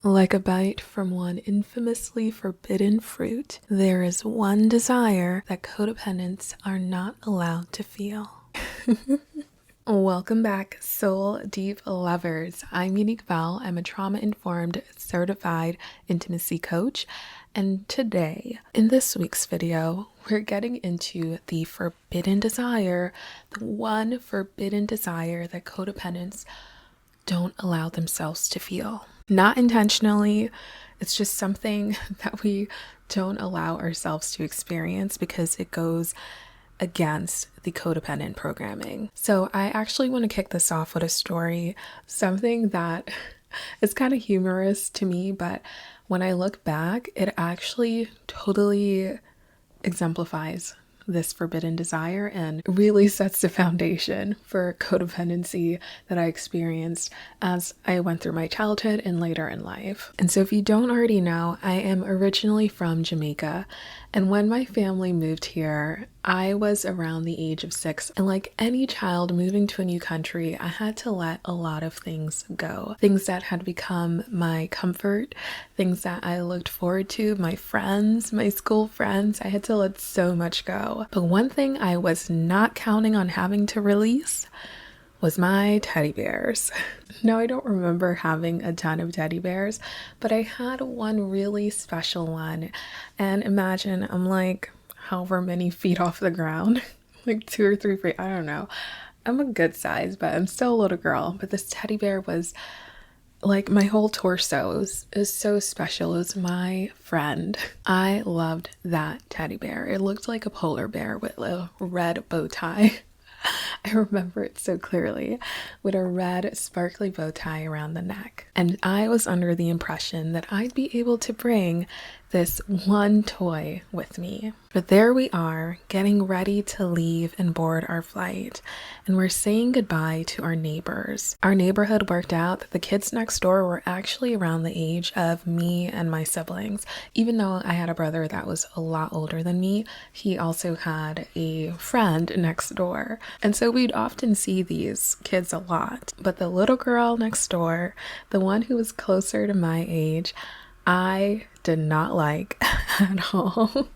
Like a bite from one infamously forbidden fruit, there is one desire that codependents are not allowed to feel. Welcome back, soul deep lovers. I'm Yanique Bell. I'm a trauma-informed certified intimacy coach. And today, in this week's video, we're getting into the forbidden desire, the one forbidden desire that codependents don't allow themselves to feel. Not intentionally, it's just something that we don't allow ourselves to experience because it goes against the codependent programming. So I actually want to kick this off with a story, something that is kind of humorous to me, but when I look back, it actually totally exemplifies this forbidden desire and really sets the foundation for codependency that I experienced as I went through my childhood and later in life. And so if you don't already know, I am originally from Jamaica, and when my family moved here, I was around the age of 6, and like any child moving to a new country, I had to let a lot of things go. Things that had become my comfort, things that I looked forward to, my friends, my school friends, I had to let so much go. But one thing I was not counting on having to release was my teddy bears. Now, I don't remember having a ton of teddy bears, but I had one really special one. And imagine I'm like however many feet off the ground, like 2 or 3 feet, I don't know. I'm a good size, but I'm still a little girl. But this teddy bear was like my whole torso. It was so special. It was my friend. I loved that teddy bear. It looked like a polar bear with a red bow tie. I remember it so clearly, with a red sparkly bow tie around the neck. And I was under the impression that I'd be able to bring this one toy with me. But there we are, getting ready to leave and board our flight, and we're saying goodbye to our neighbors. Our neighborhood worked out that the kids next door were actually around the age of me and my siblings. Even though I had a brother that was a lot older than me, he also had a friend next door. And so we'd often see these kids a lot. But the little girl next door, the one who was closer to my age, I did not like at all.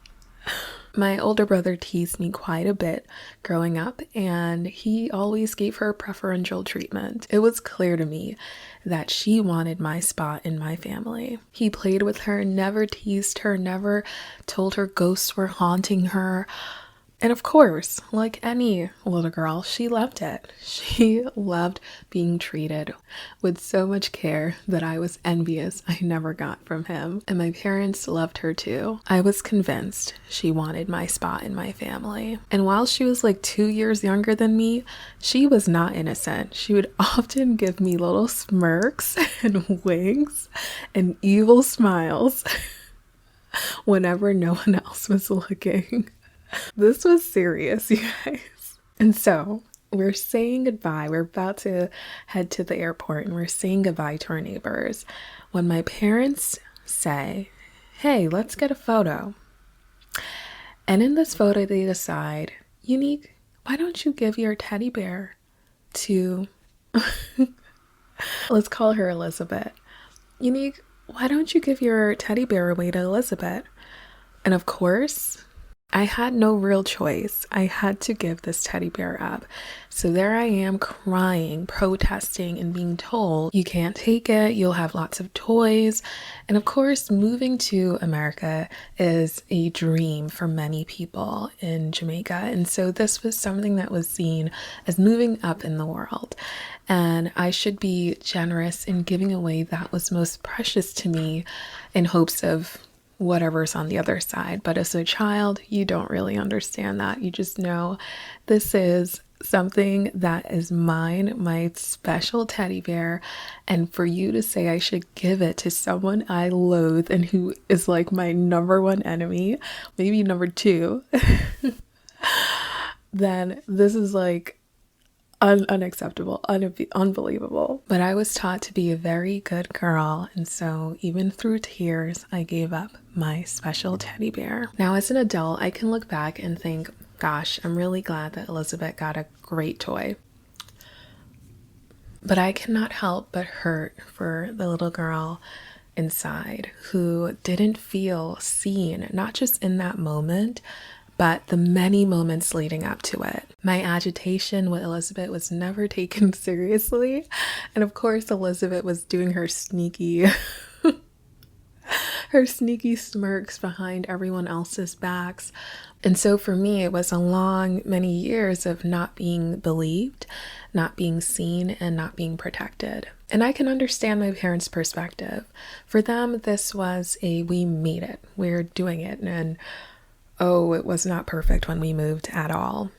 My older brother teased me quite a bit growing up, and he always gave her preferential treatment. It was clear to me that she wanted my spot in my family. He played with her, never teased her, never told her ghosts were haunting her. And of course, like any little girl, she loved it. She loved being treated with so much care that I was envious I never got from him. And my parents loved her too. I was convinced she wanted my spot in my family. And while she was like 2 years younger than me, she was not innocent. She would often give me little smirks and winks and evil smiles whenever no one else was looking. This was serious, you guys. And so we're saying goodbye. We're about to head to the airport and we're saying goodbye to our neighbors when my parents say, "Hey, let's get a photo." And in this photo, they decide, "Yanique, why don't you give your teddy bear to," let's call her Elizabeth. "Yanique, why don't you give your teddy bear away to Elizabeth?" And of course, I had no real choice. I had to give this teddy bear up. So there I am crying, protesting, and being told, "You can't take it, you'll have lots of toys." And of course, moving to America is a dream for many people in Jamaica. And so this was something that was seen as moving up in the world. And I should be generous in giving away that was most precious to me in hopes of whatever's on the other side. But as a child, you don't really understand that. You just know this is something that is mine, my special teddy bear, and for you to say I should give it to someone I loathe and who is like my number one enemy, maybe number 2, then this is like unacceptable, unbelievable. But I was taught to be a very good girl, and so even through tears, I gave up my special teddy bear. Now, as an adult, I can look back and think, gosh, I'm really glad that Elizabeth got a great toy. But I cannot help but hurt for the little girl inside who didn't feel seen, not just in that moment, but the many moments leading up to it. My agitation with Elizabeth was never taken seriously. And of course, Elizabeth was doing her sneaky smirks behind everyone else's backs. And so for me, it was a long, many years of not being believed, not being seen, and not being protected. And I can understand my parents' perspective. For them, this was we made it, we're doing it. And oh, it was not perfect when we moved at all.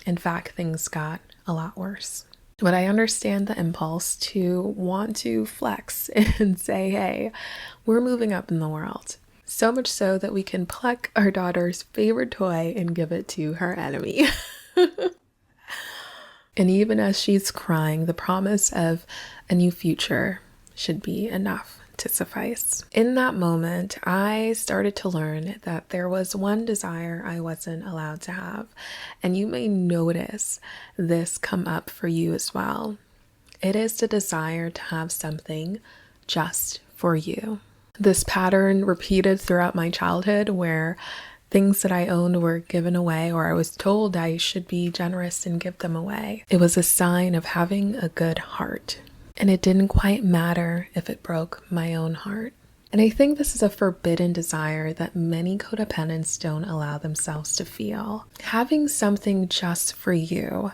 In fact, things got a lot worse. But I understand the impulse to want to flex and say, hey, we're moving up in the world. So much so that we can pluck our daughter's favorite toy and give it to her enemy. And even as she's crying, the promise of a new future should be enough to suffice. In that moment, I started to learn that there was one desire I wasn't allowed to have. And you may notice this come up for you as well. It is the desire to have something just for you. This pattern repeated throughout my childhood where things that I owned were given away, or I was told I should be generous and give them away. It was a sign of having a good heart. And it didn't quite matter if it broke my own heart. And I think this is a forbidden desire that many codependents don't allow themselves to feel. Having something just for you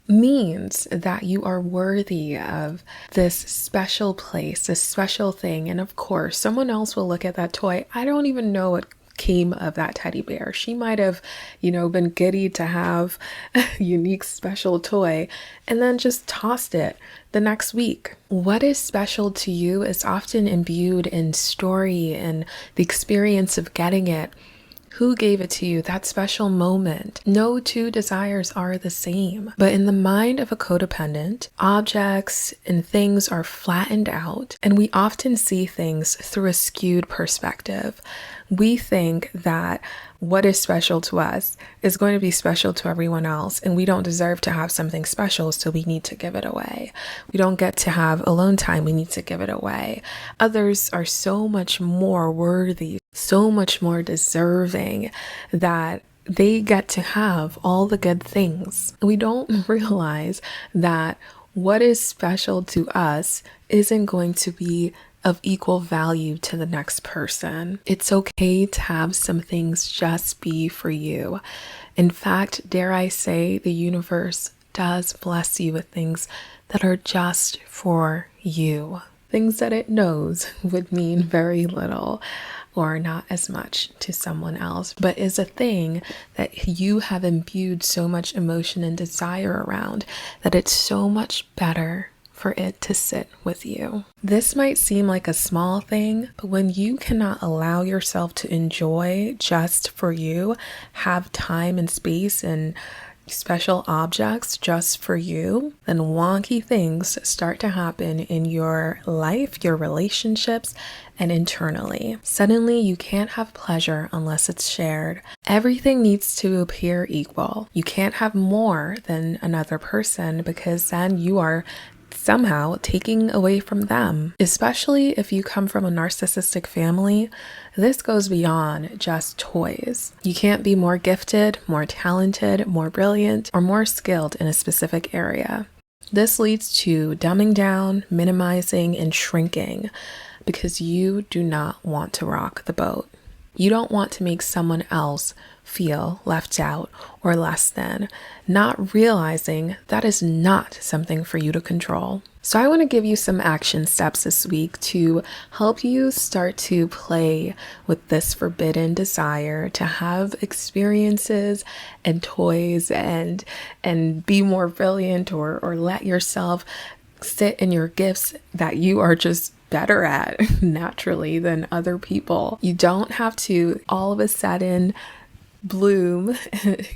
means that you are worthy of this special place, this special thing. And of course, someone else will look at that toy. I don't even know what came of that teddy bear. She might have, been giddy to have a unique special toy and then just tossed it the next week. What is special to you is often imbued in story and the experience of getting it. Who gave it to you, that special moment? No two desires are the same. But in the mind of a codependent, objects and things are flattened out, and we often see things through a skewed perspective. We think that what is special to us is going to be special to everyone else, and we don't deserve to have something special, so we need to give it away. We don't get to have alone time, we need to give it away. Others are so much more worthy, so much more deserving that they get to have all the good things. We don't realize that what is special to us isn't going to be of equal value to the next person. It's okay to have some things just be for you. In fact, dare I say, the universe does bless you with things that are just for you. Things that it knows would mean very little or not as much to someone else, but is a thing that you have imbued so much emotion and desire around that it's so much better for it to sit with you. This might seem like a small thing, but when you cannot allow yourself to enjoy just for you, have time and space and special objects just for you, then wonky things start to happen in your life, your relationships, and internally. Suddenly, you can't have pleasure unless it's shared. Everything needs to appear equal. You can't have more than another person because then you are somehow taking away from them. Especially if you come from a narcissistic family, this goes beyond just toys. You can't be more gifted, more talented, more brilliant, or more skilled in a specific area. This leads to dumbing down, minimizing, and shrinking because you do not want to rock the boat. You don't want to make someone else feel left out or less than, not realizing that is not something for you to control. So I want to give you some action steps this week to help you start to play with this forbidden desire to have experiences and toys and be more brilliant or let yourself sit in your gifts that you are just better at naturally than other people. You don't have to all of a sudden bloom,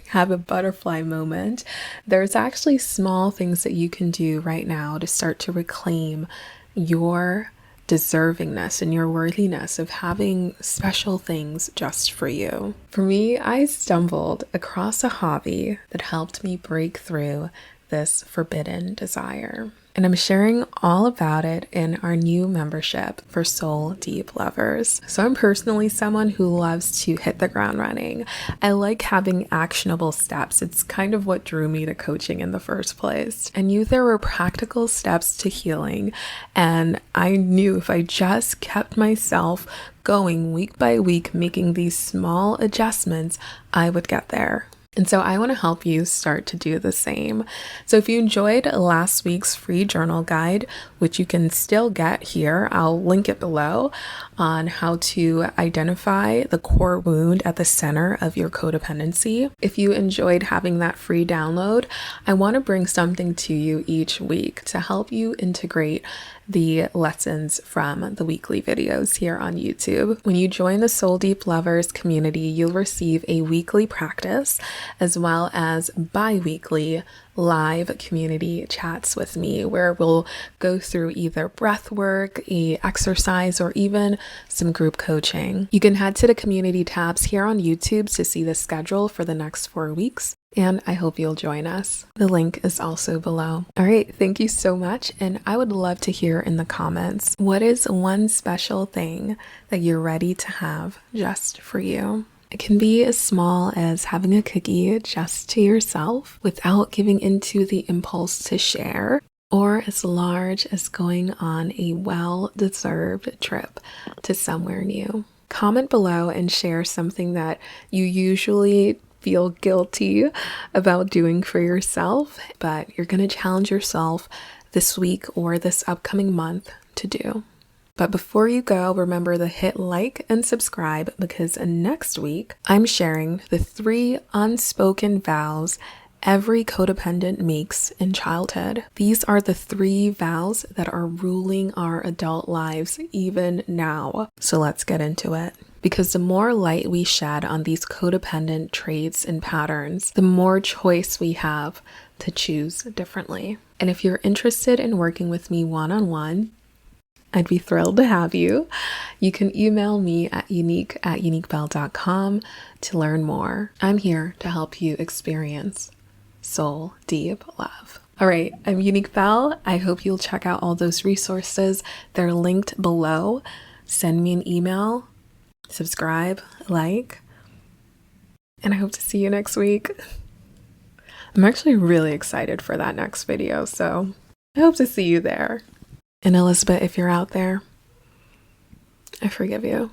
have a butterfly moment. There's actually small things that you can do right now to start to reclaim your deservingness and your worthiness of having special things just for you. For me, I stumbled across a hobby that helped me break through this forbidden desire. And I'm sharing all about it in our new membership for Soul Deep lovers. So I'm personally someone who loves to hit the ground running. I like having actionable steps. It's kind of what drew me to coaching in the first place. I knew there were practical steps to healing, and I knew if I just kept myself going week by week, making these small adjustments, I would get there. And so I want to help you start to do the same. So if you enjoyed last week's free journal guide, which you can still get here, I'll link it below, on how to identify the core wound at the center of your codependency. If you enjoyed having that free download, I want to bring something to you each week to help you integrate the lessons from the weekly videos here on YouTube. When you join the Soul Deep Lovers community, you'll receive a weekly practice as well as bi-weekly live community chats with me, where we'll go through either breath work, a exercise, or even some group coaching. You can head to the community tabs here on YouTube to see the schedule for the next 4 weeks. And I hope you'll join us. The link is also below. All right, thank you so much. And I would love to hear in the comments, what is one special thing that you're ready to have just for you? It can be as small as having a cookie just to yourself without giving into the impulse to share, or as large as going on a well-deserved trip to somewhere new. Comment below and share something that you usually feel guilty about doing for yourself, but you're going to challenge yourself this week or this upcoming month to do. But before you go, remember to hit like and subscribe, because next week I'm sharing the 3 unspoken vows every codependent makes in childhood. These are the 3 vows that are ruling our adult lives even now. So let's get into it. Because the more light we shed on these codependent traits and patterns, the more choice we have to choose differently. And if you're interested in working with me one-on-one, I'd be thrilled to have you. You can email me at yanique@yaniquebell.com to learn more. I'm here to help you experience soul deep love. All right, I'm Yanique Bell. I hope you'll check out all those resources. They're linked below. Send me an email, subscribe, like, and I hope to see you next week. I'm actually really excited for that next video, so I hope to see you there. And Elizabeth, if you're out there, I forgive you.